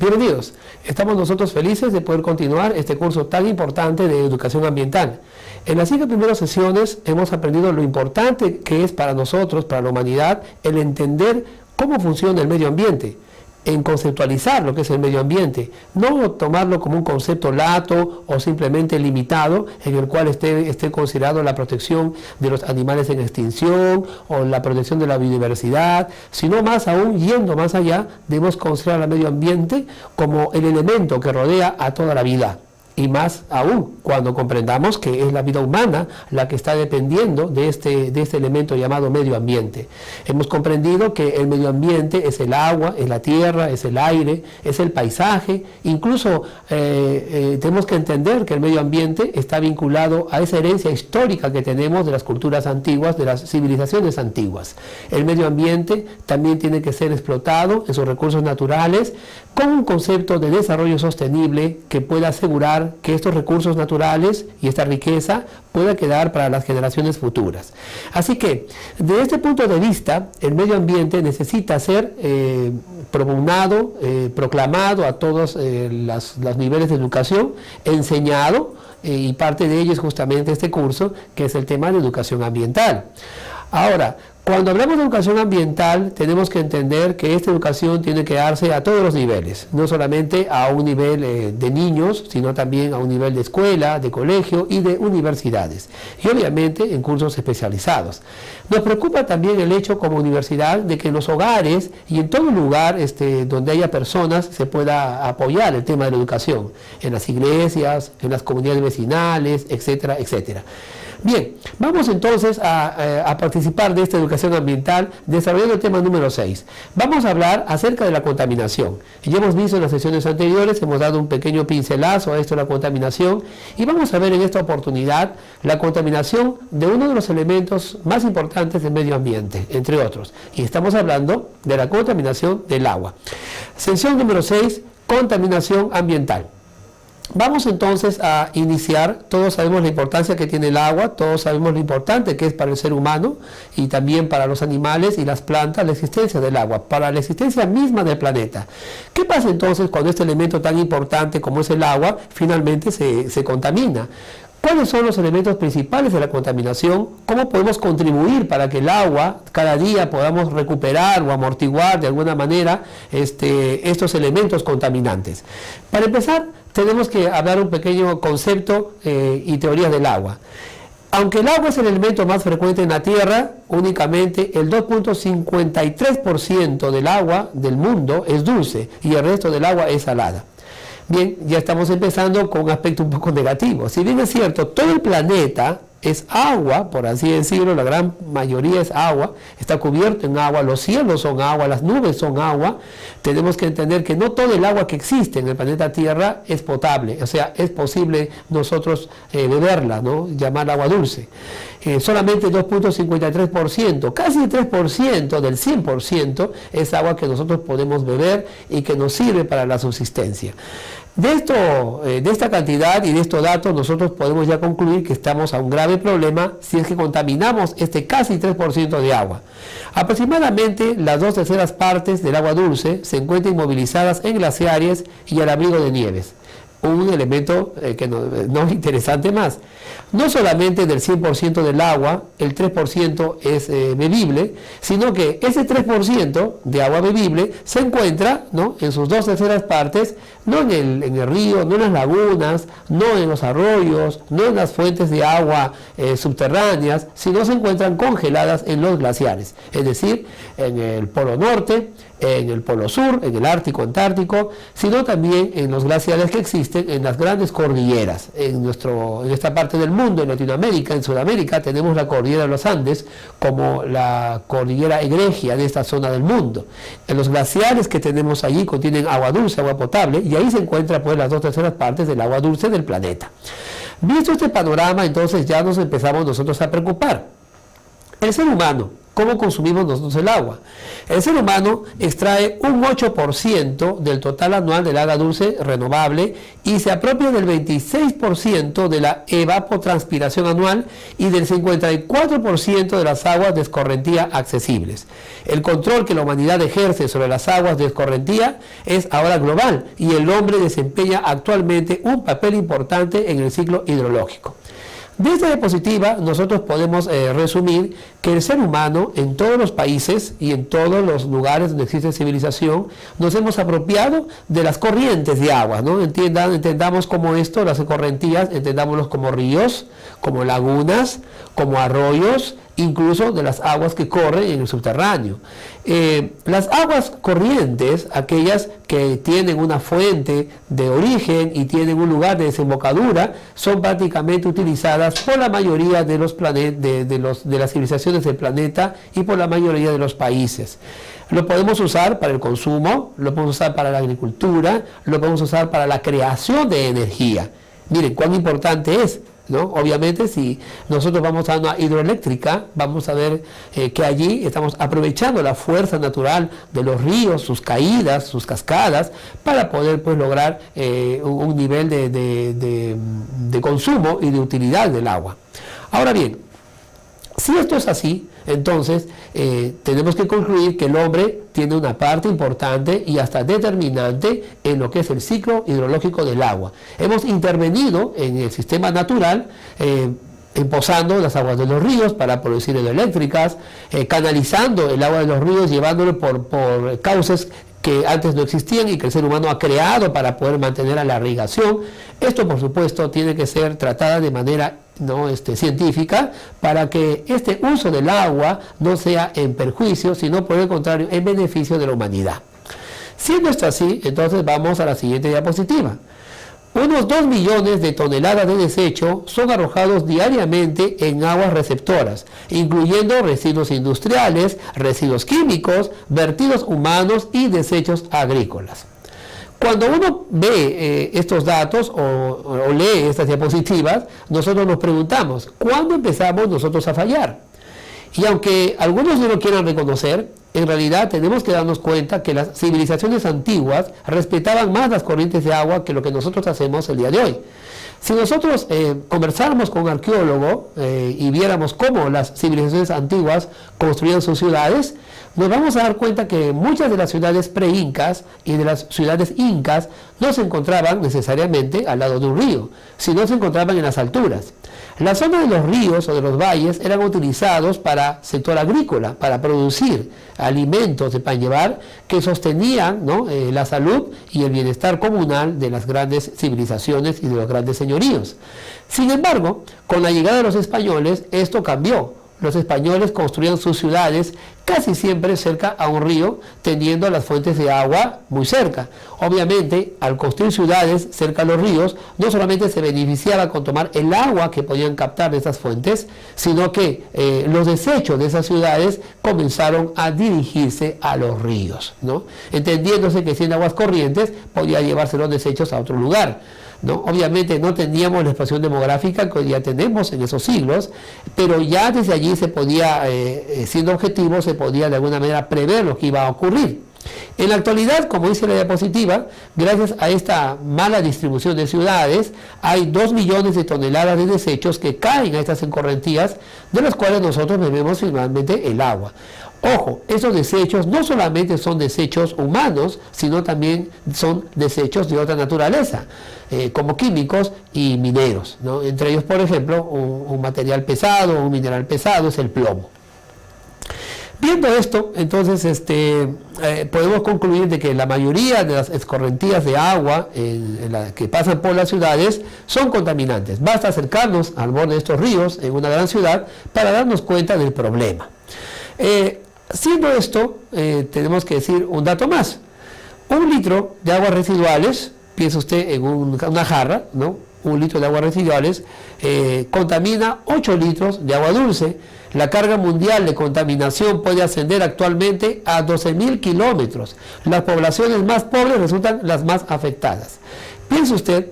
Bienvenidos. Estamos nosotros felices de poder continuar este curso tan importante de educación ambiental. En las 5 primeras sesiones hemos aprendido lo importante que es para nosotros, para la humanidad, el entender cómo funciona el medio ambiente, en conceptualizar lo que es el medio ambiente, no tomarlo como un concepto lato o simplemente limitado en el cual esté considerado la protección de los animales en extinción o la protección de la biodiversidad, sino más aún, yendo más allá, debemos considerar al medio ambiente como el elemento que rodea a toda la vida. Y más aún cuando comprendamos que es la vida humana la que está dependiendo de este elemento llamado medio ambiente. Hemos comprendido que el medio ambiente es el agua, es la tierra, es el aire, es el paisaje. Incluso tenemos que entender que el medio ambiente está vinculado a esa herencia histórica que tenemos de las culturas antiguas, de las civilizaciones antiguas. El medio ambiente también tiene que ser explotado en sus recursos naturales con un concepto de desarrollo sostenible que pueda asegurar que estos recursos naturales y esta riqueza pueda quedar para las generaciones futuras. Así que, desde este punto de vista, el medio ambiente necesita ser propugnado, proclamado a todos los niveles de educación, enseñado, y parte de ello es justamente este curso, que es el tema de educación ambiental. Ahora, cuando hablamos de educación ambiental, tenemos que entender que esta educación tiene que darse a todos los niveles, no solamente a un nivel de niños, sino también a un nivel de escuela, de colegio y de universidades, y obviamente en cursos especializados. Nos preocupa también el hecho como universidad de que en los hogares y en todo lugar donde haya personas se pueda apoyar el tema de la educación, en las iglesias, en las comunidades vecinales, etcétera, etcétera. Bien, vamos entonces a participar de esta educación ambiental desarrollando el tema número 6. Vamos a hablar acerca de la contaminación. Ya hemos visto en las sesiones anteriores, hemos dado un pequeño pincelazo a esto de la contaminación y vamos a ver en esta oportunidad la contaminación de uno de los elementos más importantes del medio ambiente, entre otros. Y estamos hablando de la contaminación del agua. Sesión número 6, contaminación ambiental. Vamos entonces a iniciar. Todos sabemos la importancia que tiene el agua, todos sabemos lo importante que es para el ser humano y también para los animales y las plantas la existencia del agua, para la existencia misma del planeta. ¿Qué pasa entonces cuando este elemento tan importante como es el agua finalmente se contamina? ¿Cuáles son los elementos principales de la contaminación? ¿Cómo podemos contribuir para que el agua cada día podamos recuperar o amortiguar de alguna manera estos elementos contaminantes? Para empezar, tenemos que hablar un pequeño concepto y teorías del agua. Aunque el agua es el elemento más frecuente en la Tierra, únicamente el 2.53% del agua del mundo es dulce y el resto del agua es salada. Bien, ya estamos empezando con un aspecto un poco negativo. Si bien es cierto, todo el planeta es agua, por así decirlo, la gran mayoría es agua, está cubierto en agua, los cielos son agua, las nubes son agua, tenemos que entender que no todo el agua que existe en el planeta Tierra es potable, o sea, es posible nosotros beberla, ¿no? Llamarla agua dulce. Solamente 2.53%, casi el 3% del 100% es agua que nosotros podemos beber y que nos sirve para la subsistencia. De esta cantidad y de estos datos nosotros podemos ya concluir que estamos a un grave problema si es que contaminamos este casi 3% de agua. Aproximadamente las 2/3 partes del agua dulce se encuentran inmovilizadas en glaciares y al abrigo de nieves. Un elemento que no es interesante más. No solamente del 100% del agua, el 3% es bebible, sino que ese 3% de agua bebible se encuentra, ¿no?, en sus 2/3 partes, no en el río, no en las lagunas, no en los arroyos, no en las fuentes de agua subterráneas, sino se encuentran congeladas en los glaciares, es decir, en el Polo Norte, en el Polo Sur, en el Ártico, Antártico, sino también en los glaciares que existen en las grandes cordilleras. En esta parte del mundo, en Latinoamérica, en Sudamérica, tenemos la cordillera de los Andes como la cordillera egregia de esta zona del mundo. En los glaciares que tenemos allí contienen agua dulce, agua potable, y ahí se encuentran pues las 2/3 partes del agua dulce del planeta. Visto este panorama, entonces ya nos empezamos nosotros a preocupar. El ser humano, ¿Cómo consumimos nosotros el agua? El ser humano extrae un 8% del total anual del agua dulce renovable y se apropia del 26% de la evapotranspiración anual y del 54% de las aguas de escorrentía accesibles. El control que la humanidad ejerce sobre las aguas de escorrentía es ahora global y el hombre desempeña actualmente un papel importante en el ciclo hidrológico. De esta diapositiva nosotros podemos resumir que el ser humano en todos los países y en todos los lugares donde existe civilización nos hemos apropiado de las corrientes de agua, ¿no? Entendamos como esto, las correntías, entendámoslos como ríos, como lagunas, como arroyos, incluso de las aguas que corren en el subterráneo. Las aguas corrientes, aquellas que tienen una fuente de origen y tienen un lugar de desembocadura, son prácticamente utilizadas por la mayoría de los de las civilizaciones del planeta y por la mayoría de los países. Lo podemos usar para el consumo, lo podemos usar para la agricultura, lo podemos usar para la creación de energía. Miren cuán importante es, ¿no? Obviamente, si nosotros vamos a una hidroeléctrica, vamos a ver que allí estamos aprovechando la fuerza natural de los ríos, sus caídas, sus cascadas, para poder pues lograr un nivel de consumo y de utilidad del agua. Ahora bien, si esto es así, entonces tenemos que concluir que el hombre tiene una parte importante y hasta determinante en lo que es el ciclo hidrológico del agua. Hemos intervenido en el sistema natural, empozando las aguas de los ríos para producir hidroeléctricas, canalizando el agua de los ríos, llevándolo por cauces que antes no existían y que el ser humano ha creado para poder mantener a la irrigación. Esto, por supuesto, tiene que ser tratada de manera científica para que este uso del agua no sea en perjuicio, sino por el contrario, en beneficio de la humanidad. Siendo esto así, entonces vamos a la siguiente diapositiva. Unos 2 millones de toneladas de desecho son arrojados diariamente en aguas receptoras, incluyendo residuos industriales, residuos químicos, vertidos humanos y desechos agrícolas. Cuando uno ve estos datos o lee estas diapositivas, nosotros nos preguntamos, ¿cuándo empezamos nosotros a fallar? Y aunque algunos no lo quieran reconocer, en realidad tenemos que darnos cuenta que las civilizaciones antiguas respetaban más las corrientes de agua que lo que nosotros hacemos el día de hoy. Si nosotros conversáramos con un arqueólogo y viéramos cómo las civilizaciones antiguas construían sus ciudades, nos vamos a dar cuenta que muchas de las ciudades pre-incas y de las ciudades incas no se encontraban necesariamente al lado de un río, sino se encontraban en las alturas. La zona de los ríos o de los valles eran utilizados para sector agrícola, para producir alimentos de pan llevar que sostenían, ¿no?, la salud y el bienestar comunal de las grandes civilizaciones y de los grandes señoríos. Sin embargo, con la llegada de los españoles, esto cambió. Los españoles construían sus ciudades casi siempre cerca a un río, teniendo las fuentes de agua muy cerca. Obviamente, al construir ciudades cerca a los ríos, no solamente se beneficiaba con tomar el agua que podían captar de esas fuentes, sino que los desechos de esas ciudades comenzaron a dirigirse a los ríos, ¿no? Entendiéndose que si en aguas corrientes podía llevarse los desechos a otro lugar, ¿no? Obviamente no teníamos la explosión demográfica que hoy día tenemos en esos siglos, pero ya desde allí se podía, siendo objetivo, se podía de alguna manera prever lo que iba a ocurrir. En la actualidad, como dice la diapositiva, gracias a esta mala distribución de ciudades, hay 2 millones de toneladas de desechos que caen a estas escorrentías, de los cuales nosotros bebemos finalmente el agua. Ojo, esos desechos no solamente son desechos humanos, sino también son desechos de otra naturaleza, como químicos y mineros, ¿no? Entre ellos, por ejemplo, un material pesado, un mineral pesado es el plomo. Viendo esto, entonces podemos concluir de que la mayoría de las escorrentías de agua que pasan por las ciudades son contaminantes. Basta acercarnos al borde de estos ríos en una gran ciudad para darnos cuenta del problema. Siendo esto, tenemos que decir un dato más. 1 litro de aguas residuales, piensa usted en una jarra, ¿no? 1 litro de aguas residuales contamina 8 litros de agua dulce. La carga mundial de contaminación puede ascender actualmente a 12.000 kilómetros. Las poblaciones más pobres resultan las más afectadas. Piense usted,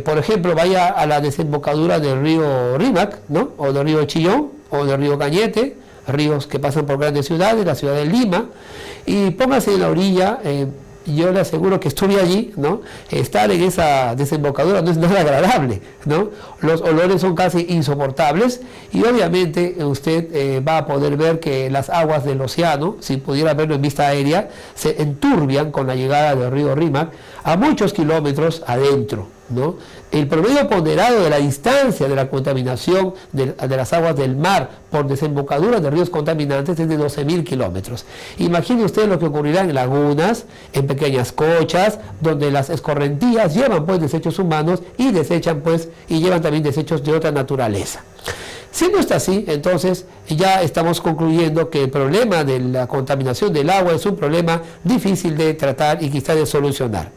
por ejemplo, vaya a la desembocadura del río Rímac, ¿no?, o del río Chillón, o del río Cañete, ríos que pasan por grandes ciudades, la ciudad de Lima, y póngase en la orilla. Yo le aseguro que estuve allí, ¿no? Estar en esa desembocadura no es nada agradable, ¿no? Los olores son casi insoportables y obviamente usted va a poder ver que las aguas del océano, si pudiera verlo en vista aérea, se enturbian con la llegada del río Rímac a muchos kilómetros adentro, ¿no? El promedio ponderado de la distancia de la contaminación de las aguas del mar por desembocaduras de ríos contaminantes es de 12.000 kilómetros. Imagine usted lo que ocurrirá en lagunas, en pequeñas cochas, donde las escorrentías llevan pues desechos humanos y desechan pues y llevan también desechos de otra naturaleza. Siendo esto así, entonces ya estamos concluyendo que el problema de la contaminación del agua es un problema difícil de tratar y quizá de solucionar.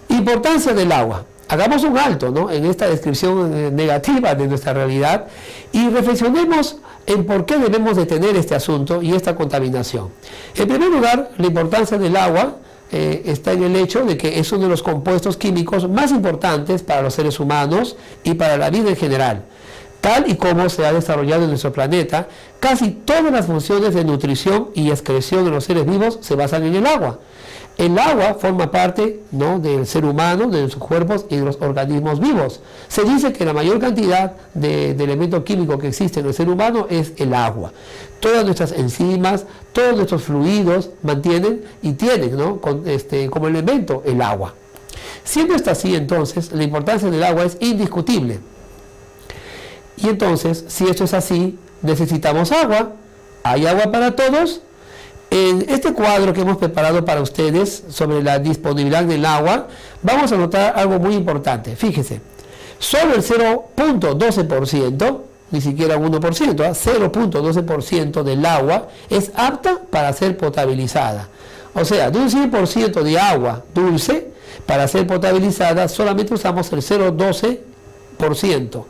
Importancia del agua. Hagamos un alto, ¿no?, en esta descripción negativa de nuestra realidad y reflexionemos en por qué debemos detener este asunto y esta contaminación. En primer lugar, la importancia del agua está en el hecho de que es uno de los compuestos químicos más importantes para los seres humanos y para la vida en general. Tal y como se ha desarrollado en nuestro planeta, casi todas las funciones de nutrición y excreción de los seres vivos se basan en el agua. El agua forma parte, ¿no?, del ser humano, de sus cuerpos y de los organismos vivos. Se dice que la mayor cantidad de elemento químico que existe en el ser humano es el agua. Todas nuestras enzimas, todos nuestros fluidos mantienen y tienen, ¿no?, como elemento el agua. Siendo esto así, entonces, la importancia del agua es indiscutible. Y entonces, si esto es así, necesitamos agua. ¿Hay agua para todos? En este cuadro que hemos preparado para ustedes sobre la disponibilidad del agua, vamos a notar algo muy importante. Fíjese, solo el 0.12%, ni siquiera un 1%, 0.12% del agua es apta para ser potabilizada. O sea, de un 100% de agua dulce, para ser potabilizada, solamente usamos el 0.12%.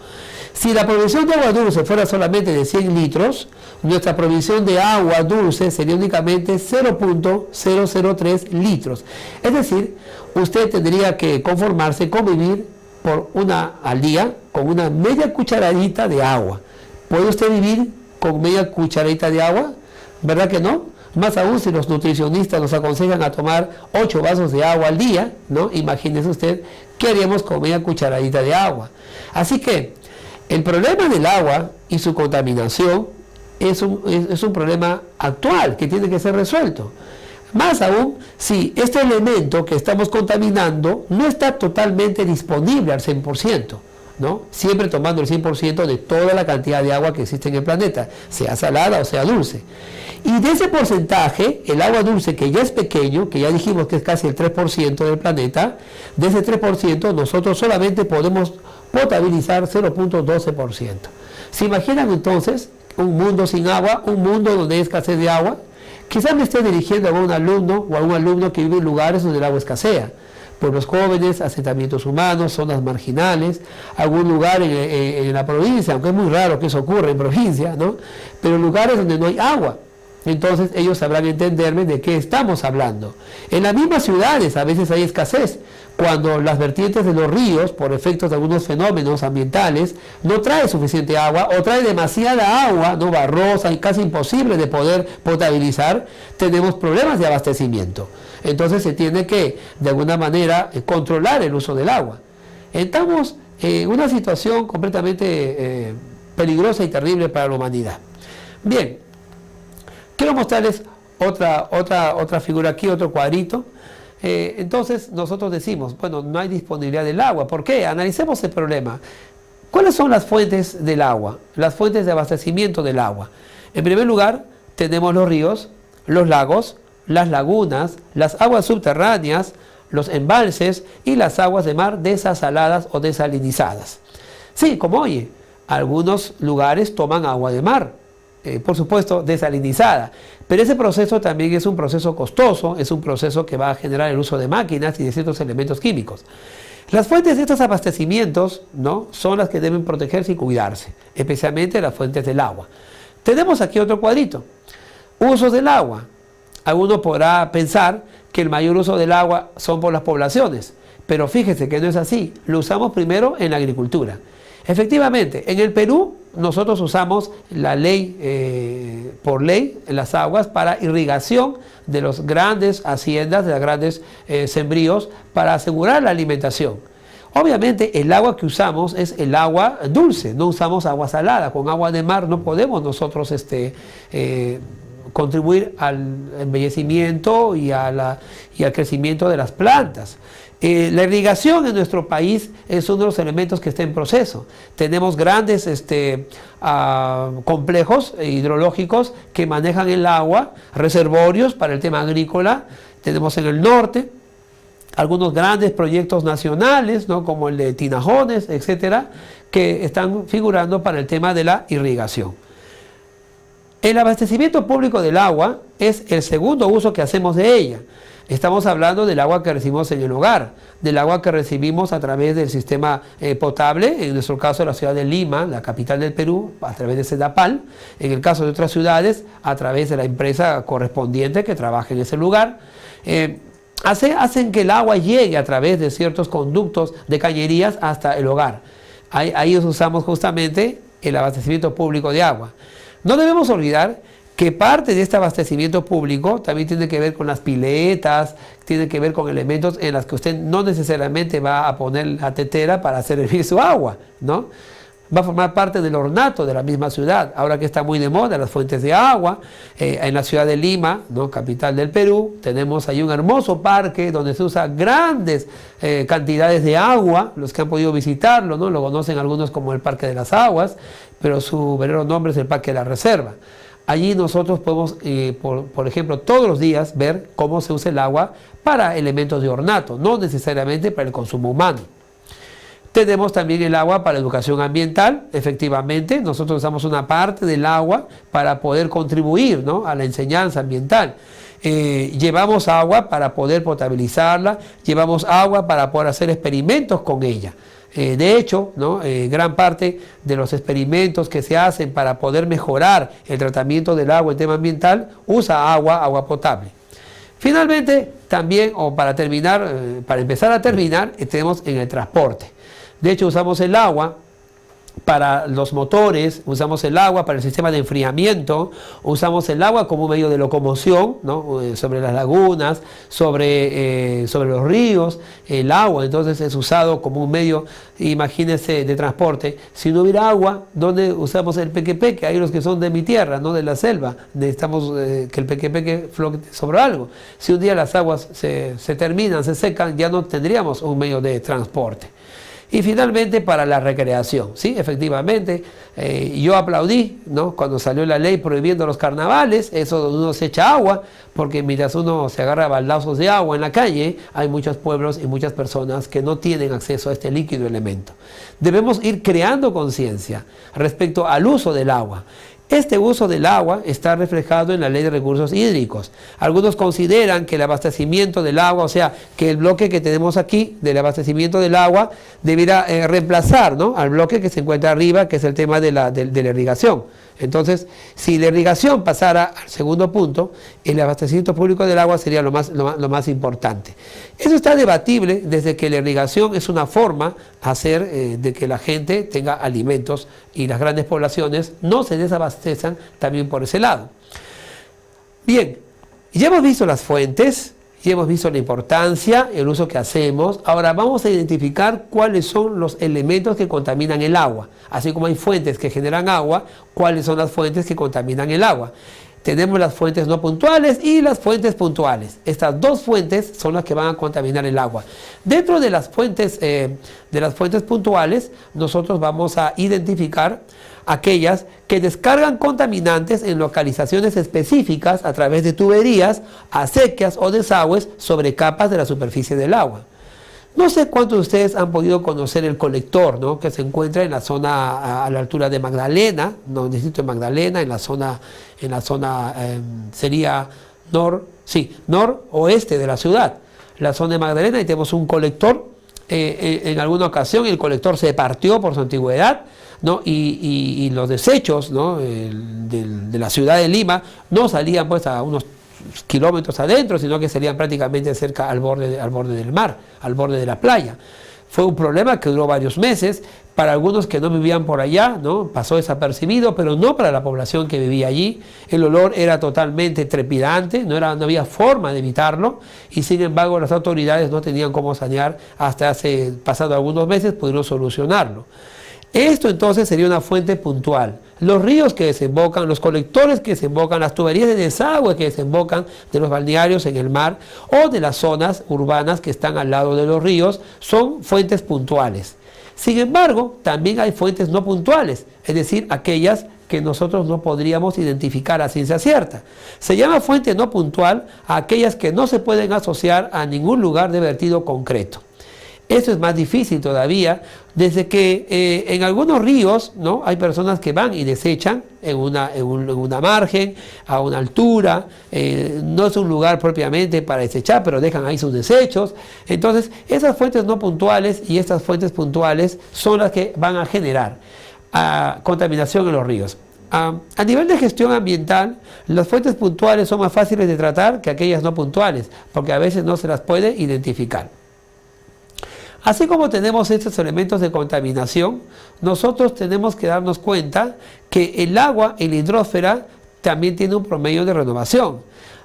Si la provisión de agua dulce fuera solamente de 100 litros, nuestra provisión de agua dulce sería únicamente 0.003 litros. Es decir, usted tendría que conformarse con vivir al día con una media cucharadita de agua. ¿Puede usted vivir con media cucharadita de agua? ¿Verdad que no? Más aún si los nutricionistas nos aconsejan a tomar 8 vasos de agua al día, ¿no? Imagínese usted qué haríamos con media cucharadita de agua. Así que el problema del agua y su contaminación es un problema actual que tiene que ser resuelto. Más aún si este elemento que estamos contaminando no está totalmente disponible al 100%, ¿no? Siempre tomando el 100% de toda la cantidad de agua que existe en el planeta, sea salada o sea dulce. Y de ese porcentaje, el agua dulce, que ya es pequeño, que ya dijimos que es casi el 3% del planeta, de ese 3% nosotros solamente podemos potabilizar 0.12%. ¿Se imaginan entonces un mundo sin agua, un mundo donde hay escasez de agua? Quizás me esté dirigiendo a un alumno o a un alumno que vive en lugares donde el agua escasea. Pueblos jóvenes, asentamientos humanos, zonas marginales, algún lugar en la provincia, aunque es muy raro que eso ocurra en provincia, ¿no? Pero lugares donde no hay agua. Entonces ellos sabrán entenderme de qué estamos hablando. En las mismas ciudades a veces hay escasez, cuando las vertientes de los ríos, por efectos de algunos fenómenos ambientales, no trae suficiente agua o trae demasiada agua, no barrosa y casi imposible de poder potabilizar, tenemos problemas de abastecimiento. Entonces se tiene que, de alguna manera, controlar el uso del agua. Estamos en una situación completamente peligrosa y terrible para la humanidad. Bien, quiero mostrarles otra figura aquí, otro cuadrito. Entonces nosotros decimos, bueno, no hay disponibilidad del agua. ¿Por qué? Analicemos el problema. ¿Cuáles son las fuentes del agua? Las fuentes de abastecimiento del agua. En primer lugar, tenemos los ríos, los lagos, las lagunas, las aguas subterráneas, los embalses y las aguas de mar desasaladas o desalinizadas. Sí, como oye, algunos lugares toman agua de mar, por supuesto desalinizada, pero ese proceso también es un proceso costoso, es un proceso que va a generar el uso de máquinas y de ciertos elementos químicos. Las fuentes de estos abastecimientos, ¿no?, son las que deben protegerse y cuidarse, especialmente las fuentes del agua. Tenemos aquí otro cuadrito, usos del agua. Alguno podrá pensar que el mayor uso del agua son por las poblaciones, pero fíjese que no es así. Lo usamos primero en la agricultura. Efectivamente, en el Perú nosotros usamos la ley, por ley, las aguas para irrigación de las grandes haciendas, de los grandes sembríos, para asegurar la alimentación. Obviamente el agua que usamos es el agua dulce, no usamos agua salada. Con agua de mar no podemos nosotros contribuir al embellecimiento y al crecimiento de las plantas. La irrigación en nuestro país es uno de los elementos que está en proceso. Tenemos grandes complejos hidrológicos que manejan el agua, reservorios para el tema agrícola. Tenemos en el norte algunos grandes proyectos nacionales, ¿no?, como el de Tinajones, etcétera, que están figurando para el tema de la irrigación. El abastecimiento público del agua es el segundo uso que hacemos de ella. Estamos hablando del agua que recibimos en el hogar, del agua que recibimos a través del sistema potable, en nuestro caso de la ciudad de Lima, la capital del Perú, a través de Sedapal, en el caso de otras ciudades, a través de la empresa correspondiente que trabaja en ese lugar. Hacen que el agua llegue a través de ciertos conductos de cañerías hasta el hogar. Ahí usamos justamente el abastecimiento público de agua. No debemos olvidar que parte de este abastecimiento público también tiene que ver con las piletas, tiene que ver con elementos en los que usted no necesariamente va a poner la tetera para hacer hervir su agua, ¿no? Va a formar parte del ornato de la misma ciudad. Ahora que está muy de moda las fuentes de agua, en la ciudad de Lima, ¿no?, capital del Perú, tenemos ahí un hermoso parque donde se usa grandes cantidades de agua. Los que han podido visitarlo, ¿no?, lo conocen algunos como el Parque de las Aguas, pero su verdadero nombre es el Parque de la Reserva. Allí nosotros podemos, por ejemplo, todos los días ver cómo se usa el agua para elementos de ornato, no necesariamente para el consumo humano. Tenemos también el agua para educación ambiental. Efectivamente, nosotros usamos una parte del agua para poder contribuir, ¿no?, a la enseñanza ambiental. Llevamos agua para poder potabilizarla, llevamos agua para poder hacer experimentos con ella. De hecho, ¿no?, gran parte de los experimentos que se hacen para poder mejorar el tratamiento del agua en tema ambiental usa agua potable. Finalmente, también, o para terminar, para empezar a terminar, tenemos en el transporte. De hecho, usamos el agua para los motores, usamos el agua para el sistema de enfriamiento, usamos el agua como un medio de locomoción, ¿no?, sobre las lagunas, sobre los ríos. El agua entonces es usado como un medio, imagínense, de transporte. Si no hubiera agua, ¿dónde usamos el pequepeque? Hay los que son de mi tierra, no de la selva. Necesitamos que el pequepeque flote sobre algo. Si un día las aguas se terminan, se secan, ya no tendríamos un medio de transporte. Y finalmente para la recreación, sí, efectivamente, yo aplaudí, ¿no?, cuando salió la ley prohibiendo los carnavales, eso donde uno se echa agua, porque mientras uno se agarra baldazos de agua en la calle, hay muchos pueblos y muchas personas que no tienen acceso a este líquido elemento. Debemos ir creando conciencia respecto al uso del agua. Este uso del agua está reflejado en la Ley de Recursos Hídricos. Algunos consideran que el abastecimiento del agua, o sea, que el bloque que tenemos aquí del abastecimiento del agua debiera reemplazar, ¿no?, al bloque que se encuentra arriba, que es el tema de la irrigación. Entonces, si la irrigación pasara al segundo punto, el abastecimiento público del agua sería lo más importante. Eso está debatible desde que la irrigación es una forma hacer de que la gente tenga alimentos y las grandes poblaciones no se desabastezcan también por ese lado. Bien, ya hemos visto las fuentes, ya hemos visto la importancia, el uso que hacemos. Ahora vamos a identificar cuáles son los elementos que contaminan el agua. Así como hay fuentes que generan agua, cuáles son las fuentes que contaminan el agua. Tenemos las fuentes no puntuales y las fuentes puntuales. Estas dos fuentes son las que van a contaminar el agua. Dentro de las fuentes puntuales, nosotros vamos a identificar aquellas que descargan contaminantes en localizaciones específicas a través de tuberías, acequias o desagües sobre capas de la superficie del agua. No sé cuántos de ustedes han podido conocer el colector, ¿no?, que se encuentra en la zona a la altura de Magdalena, no, distrito de Magdalena, en la zona sería noroeste de la ciudad. La zona de Magdalena, y tenemos un colector. En alguna ocasión el colector se partió por su antigüedad, ¿no?, y los desechos, ¿no?, de la ciudad de Lima no salían pues a unos kilómetros adentro, sino que salían prácticamente cerca al borde del mar, al borde de la playa. Fue un problema que duró varios meses. Para algunos que no vivían por allá, ¿no? Pasó desapercibido, pero no para la población que vivía allí. El olor era totalmente trepidante, no había forma de evitarlo, y sin embargo las autoridades no tenían cómo sanear. Hasta hace pasado algunos meses pudieron solucionarlo. Esto entonces sería una fuente puntual. Los ríos que desembocan, los colectores que desembocan, las tuberías de desagüe que desembocan de los balnearios en el mar o de las zonas urbanas que están al lado de los ríos son fuentes puntuales. Sin embargo, también hay fuentes no puntuales, es decir, aquellas que nosotros no podríamos identificar a ciencia cierta. Se llama fuente no puntual a aquellas que no se pueden asociar a ningún lugar de vertido concreto. Esto es más difícil todavía, desde que en algunos ríos, ¿no? Hay personas que van y desechan en una margen, a una altura, no es un lugar propiamente para desechar, pero dejan ahí sus desechos. Entonces, esas fuentes no puntuales y estas fuentes puntuales son las que van a generar contaminación en los ríos. A nivel de gestión ambiental, las fuentes puntuales son más fáciles de tratar que aquellas no puntuales, porque a veces no se las puede identificar. Así como tenemos estos elementos de contaminación, nosotros tenemos que darnos cuenta que el agua en la hidrosfera también tiene un promedio de renovación.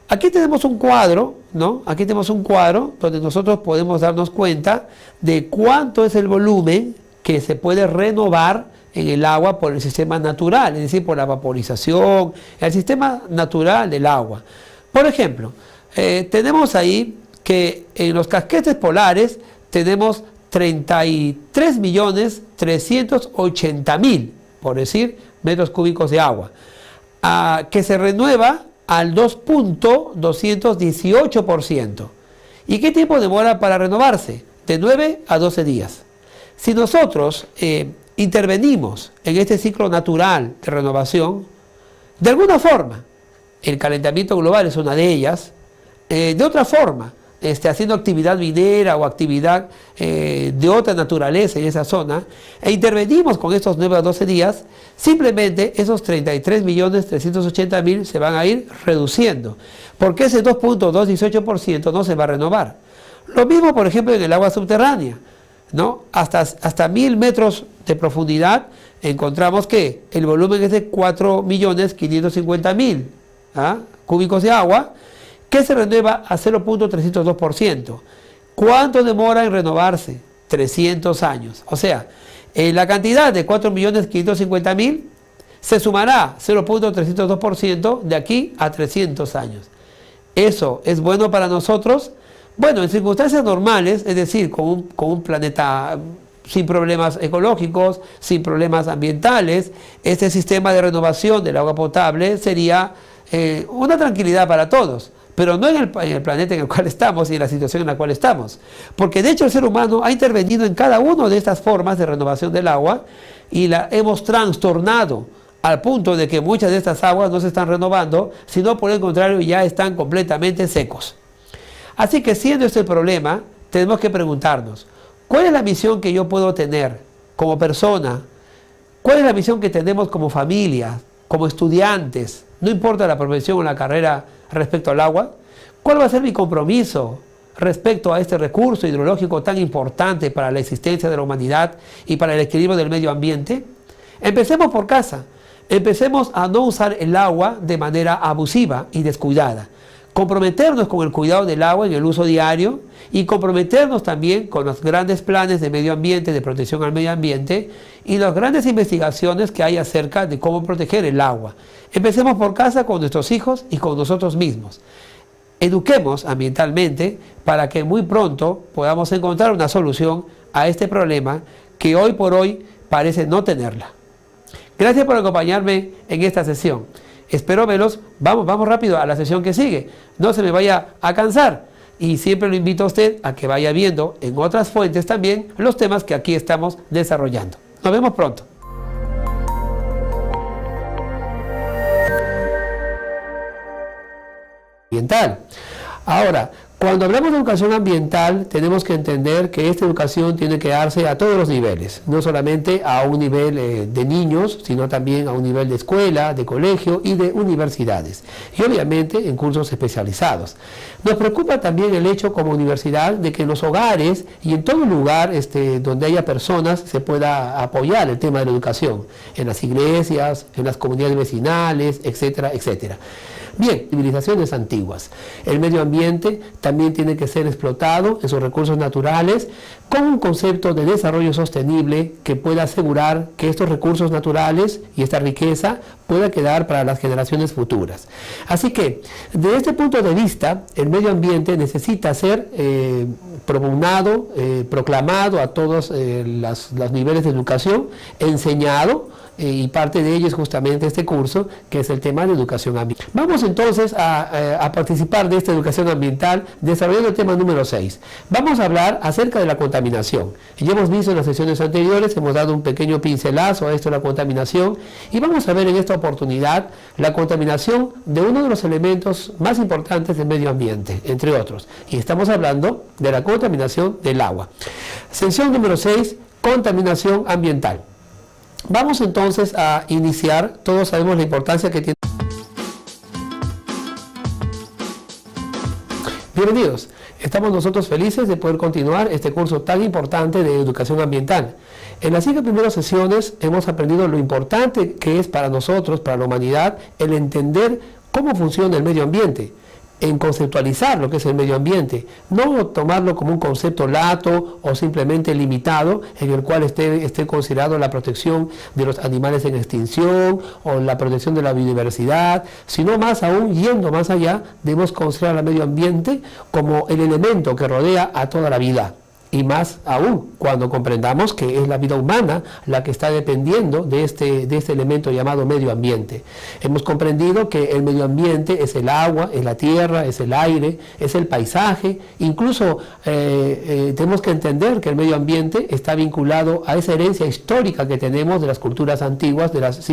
Aquí tenemos un cuadro, ¿no? Aquí tenemos un cuadro donde nosotros podemos darnos cuenta de cuánto es el volumen que se puede renovar en el agua por el sistema natural, es decir, por la vaporización, el sistema natural del agua. Por ejemplo, tenemos ahí que en los casquetes polares tenemos 33.380.000, por decir, metros cúbicos de agua, que se renueva al 2.218%. ¿Y qué tiempo demora para renovarse? De 9 a 12 días. Si nosotros intervenimos en este ciclo natural de renovación, de alguna forma, el calentamiento global es una de ellas, de otra forma, haciendo actividad minera o actividad de otra naturaleza en esa zona, e intervenimos con estos 9 a 12 días, simplemente esos 33.380.000 se van a ir reduciendo, porque ese 2.218% no se va a renovar. Lo mismo, por ejemplo, en el agua subterránea, ¿no? Hasta 1000 metros de profundidad encontramos que el volumen es de 4.550.000 cúbicos de agua, que se renueva a 0.302%. ¿Cuánto demora en renovarse? 300 años. O sea, la cantidad de 4.550.000 se sumará 0.302% de aquí a 300 años. ¿Eso es bueno para nosotros? Bueno, en circunstancias normales, es decir, con un planeta sin problemas ecológicos, sin problemas ambientales, este sistema de renovación del agua potable sería una tranquilidad para todos. Pero no en el planeta en el cual estamos y en la situación en la cual estamos. Porque de hecho el ser humano ha intervenido en cada una de estas formas de renovación del agua y la hemos trastornado al punto de que muchas de estas aguas no se están renovando, sino por el contrario ya están completamente secos. Así que siendo este el problema, tenemos que preguntarnos, ¿cuál es la misión que yo puedo tener como persona? ¿Cuál es la misión que tenemos como familia, como estudiantes? No importa la profesión o la carrera respecto al agua. ¿Cuál va a ser mi compromiso respecto a este recurso hidrológico tan importante para la existencia de la humanidad y para el equilibrio del medio ambiente? Empecemos por casa. Empecemos a no usar el agua de manera abusiva y descuidada. Comprometernos con el cuidado del agua en el uso diario y comprometernos también con los grandes planes de medio ambiente, de protección al medio ambiente y las grandes investigaciones que hay acerca de cómo proteger el agua. Empecemos por casa con nuestros hijos y con nosotros mismos. Eduquemos ambientalmente para que muy pronto podamos encontrar una solución a este problema que hoy por hoy parece no tenerla. Gracias por acompañarme en esta sesión. Espero verlos. Vamos rápido a la sesión que sigue. No se me vaya a cansar. Y siempre lo invito a usted a que vaya viendo en otras fuentes también los temas que aquí estamos desarrollando. Nos vemos pronto. ambiental. Ahora, cuando hablamos de educación ambiental, tenemos que entender que esta educación tiene que darse a todos los niveles, no solamente a un nivel de niños, sino también a un nivel de escuela, de colegio y de universidades, y obviamente en cursos especializados. Nos preocupa también el hecho como universidad de que en los hogares y en todo lugar donde haya personas se pueda apoyar el tema de la educación, en las iglesias, en las comunidades vecinales, etcétera, etcétera. Bien, civilizaciones antiguas. El medio ambiente también tiene que ser explotado en sus recursos naturales con un concepto de desarrollo sostenible que pueda asegurar que estos recursos naturales y esta riqueza pueda quedar para las generaciones futuras. Así que, desde este punto de vista, el medio ambiente necesita ser propugnado, proclamado a todos los niveles de educación, enseñado, y parte de ello es justamente este curso, que es el tema de educación ambiental. Vamos entonces a participar de esta educación ambiental desarrollando el tema número 6. Vamos a hablar acerca de la contaminación. Ya hemos visto en las sesiones anteriores, hemos dado un pequeño pincelazo a esto de la contaminación, y vamos a ver en esta oportunidad la contaminación de uno de los elementos más importantes del medio ambiente, entre otros. Y estamos hablando de la contaminación del agua. Sección número 6, contaminación ambiental. Vamos entonces a iniciar. Todos sabemos la importancia que tiene. Bienvenidos. Estamos nosotros felices de poder continuar este curso tan importante de educación ambiental. En las 5 primeras sesiones hemos aprendido lo importante que es para nosotros, para la humanidad, el entender cómo funciona el medio ambiente, en conceptualizar lo que es el medio ambiente, no tomarlo como un concepto lato o simplemente limitado en el cual esté considerado la protección de los animales en extinción o la protección de la biodiversidad, sino más aún, yendo más allá, debemos considerar el medio ambiente como el elemento que rodea a toda la vida. Y más aún cuando comprendamos que es la vida humana la que está dependiendo de este elemento llamado medio ambiente. Hemos comprendido que el medio ambiente es el agua, es la tierra, es el aire, es el paisaje. Incluso tenemos que entender que el medio ambiente está vinculado a esa herencia histórica que tenemos de las culturas antiguas, de las